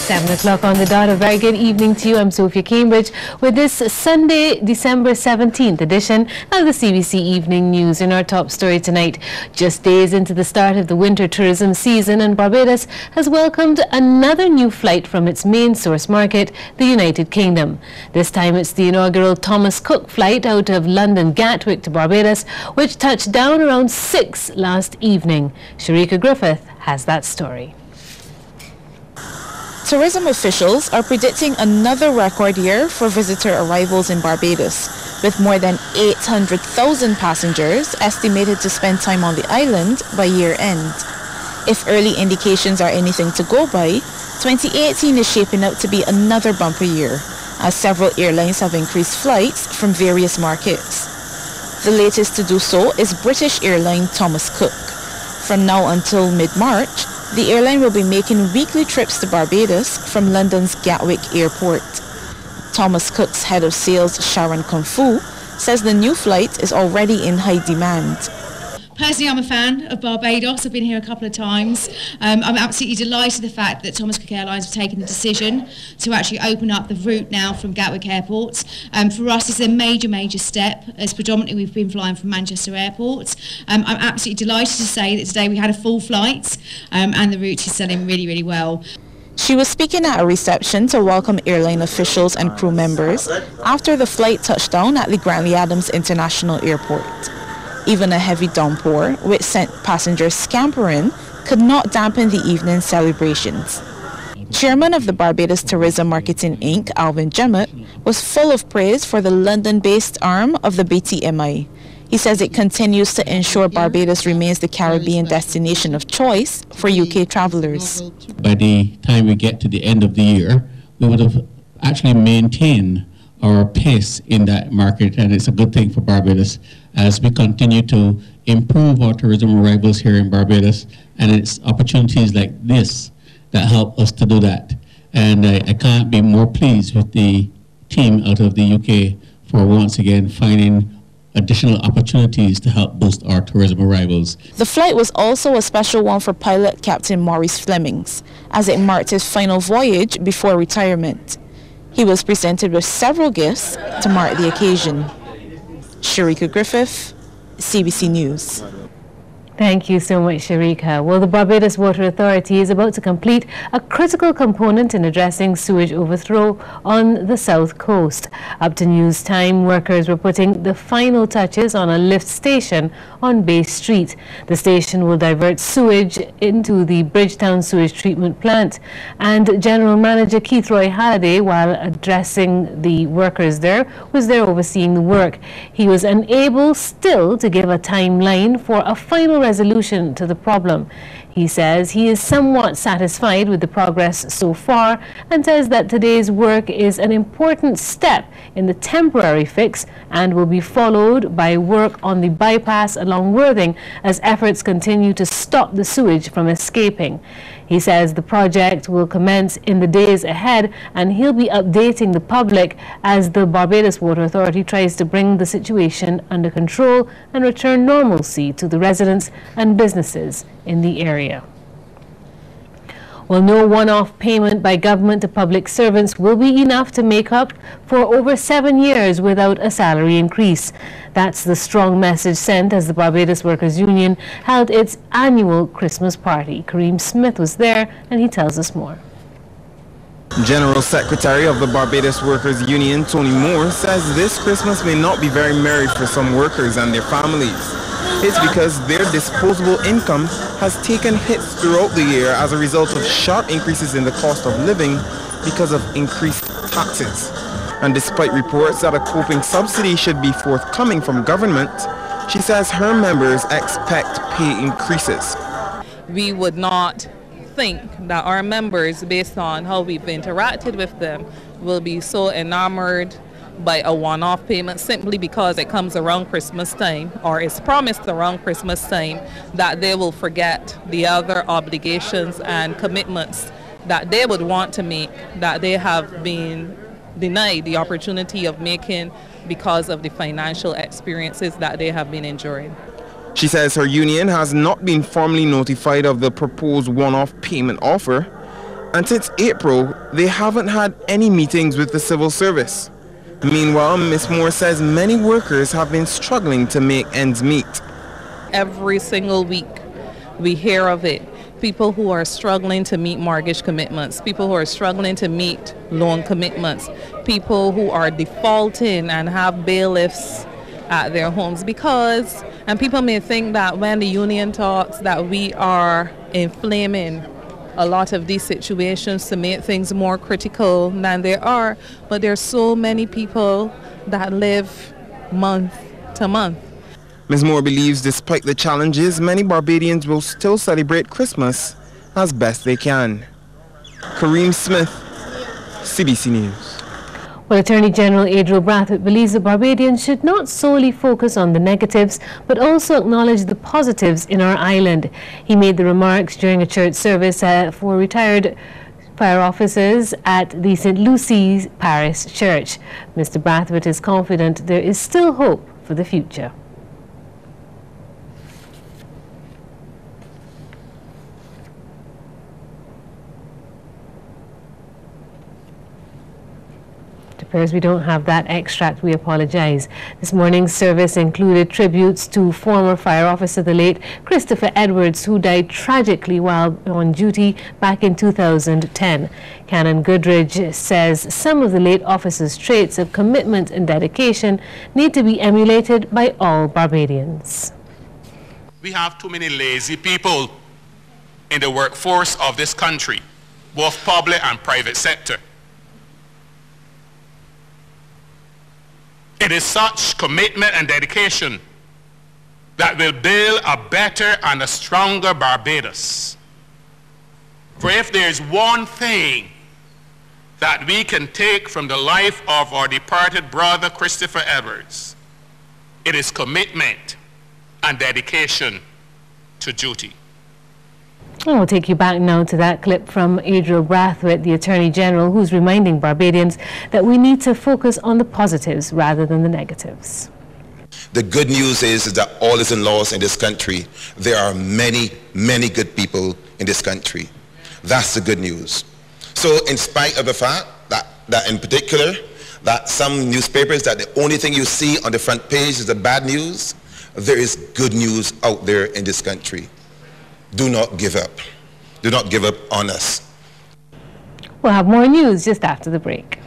7 o'clock on the dot. A very good evening to you. I'm Sophia Cambridge with this Sunday, December 17th edition of the CBC Evening News. In our top story tonight, just days into the start of the winter tourism season, and Barbados has welcomed another new flight from its main source market, the United Kingdom. This time it's the inaugural Thomas Cook flight out of London Gatwick to Barbados, which touched down around 6 last evening. Sharika Griffith has that story. Tourism officials are predicting another record year for visitor arrivals in Barbados, with more than 800,000 passengers estimated to spend time on the island by year end. If early indications are anything to go by, 2018 is shaping up to be another bumper year, as several airlines have increased flights from various markets. The latest to do so is British airline Thomas Cook. From now until mid-March, the airline will be making weekly trips to Barbados from London's Gatwick Airport. Thomas Cook's head of sales, Sharon Kung-Fu, says the new flight is already in high demand. Personally, I'm a fan of Barbados. I've been here a couple of times. I'm absolutely delighted the fact that Thomas Cook Airlines have taken the decision to actually open up the route now from Gatwick Airport. For us, it's a major step, as predominantly we've been flying from Manchester Airport. I'm absolutely delighted to say that today we had a full flight and the route is selling really well. She was speaking at a reception to welcome airline officials and crew members after the flight touched down at the Grantley Adams International Airport. Even a heavy downpour, which sent passengers scampering, could not dampen the evening's celebrations. Chairman of the Barbados Tourism Marketing Inc., Alvin Jemmett, was full of praise for the London-based arm of the BTMI. He says it continues to ensure Barbados remains the Caribbean destination of choice for UK travelers. By the time we get to the end of the year, we would have actually maintained our pace in that market, and it's a good thing for Barbados as we continue to improve our tourism arrivals here in Barbados, and it's opportunities like this that help us to do that. And I can't be more pleased with the team out of the UK for once again finding additional opportunities to help boost our tourism arrivals. The flight was also a special one for pilot Captain Maurice Flemings, as it marked his final voyage before retirement. He was presented with several gifts to mark the occasion. Sharika Griffith, CBC News. Thank you so much, Sharika. Well, the Barbados Water Authority is about to complete a critical component in addressing sewage overthrow on the south coast. Up to news time, workers were putting the final touches on a lift station on Bay Street. The station will divert sewage into the Bridgetown Sewage Treatment Plant. And General Manager Keith Roy Halliday, while addressing the workers there, was there overseeing the work. He was unable still to give a timeline for a final resolution to the problem. He says he is somewhat satisfied with the progress so far and says that today's work is an important step in the temporary fix and will be followed by work on the bypass along Worthing as efforts continue to stop the sewage from escaping. He says the project will commence in the days ahead, and he'll be updating the public as the Barbados Water Authority tries to bring the situation under control and return normalcy to the residents and businesses in the area. Well, no one-off payment by government to public servants will be enough to make up for over 7 years without a salary increase. That's the strong message sent as the Barbados Workers Union held its annual Christmas party. Kareem Smith was there and he tells us more. General Secretary of the Barbados Workers Union, Tony Moore, says this Christmas may not be very merry for some workers and their families. It's because their disposable income has taken hits throughout the year as a result of sharp increases in the cost of living because of increased taxes. And despite reports that a coping subsidy should be forthcoming from government, she says her members expect pay increases. We would not think that our members, based on how we've interacted with them, will be so enamored by a one-off payment simply because it comes around Christmas time or is promised around Christmas time, that they will forget the other obligations and commitments that they would want to make, that they have been denied the opportunity of making because of the financial experiences that they have been enduring. She says her union has not been formally notified of the proposed one-off payment offer, And since April, they haven't had any meetings with the civil service. Meanwhile, Ms. Moore says many workers have been struggling to make ends meet. Every single week we hear of it. People who are struggling to meet mortgage commitments, people who are struggling to meet loan commitments, people who are defaulting and have bailiffs at their homes because, and people may think that when the union talks that we are inflaming a lot of these situations to make things more critical than they are, but there's so many people that live month to month. Ms. Moore believes despite the challenges, many Barbadians will still celebrate Christmas as best they can. Kareem Smith, CBC News. Well, Attorney General Adriel Brathwaite believes that Barbadians should not solely focus on the negatives, but also acknowledge the positives in our island. He made the remarks during a church service for retired fire officers at the St. Lucy's Parish Church. Mr. Brathwaite is confident there is still hope for the future. Appears we don't have that extract. We apologize. This morning's service included tributes to former fire officer, the late Christopher Edwards, who died tragically while on duty back in 2010. Canon Goodridge says some of the late officer's traits of commitment and dedication need to be emulated by all Barbadians. We have too many lazy people in the workforce of this country, both public and private sector. It is such commitment and dedication that will build a better and a stronger Barbados. For if there is one thing that we can take from the life of our departed brother Christopher Edwards, it is commitment and dedication to duty. We'll take you back now to that clip from Adriel Brathwaite, the Attorney General, who's reminding Barbadians that we need to focus on the positives rather than the negatives. The good news is that all isn't lost in this country. There are many, many good people in this country. That's the good news. So in spite of the fact that in particular, that some newspapers, that the only thing you see on the front page is the bad news, there is good news out there in this country. Do not give up. Do not give up on us. We'll have more news just after the break.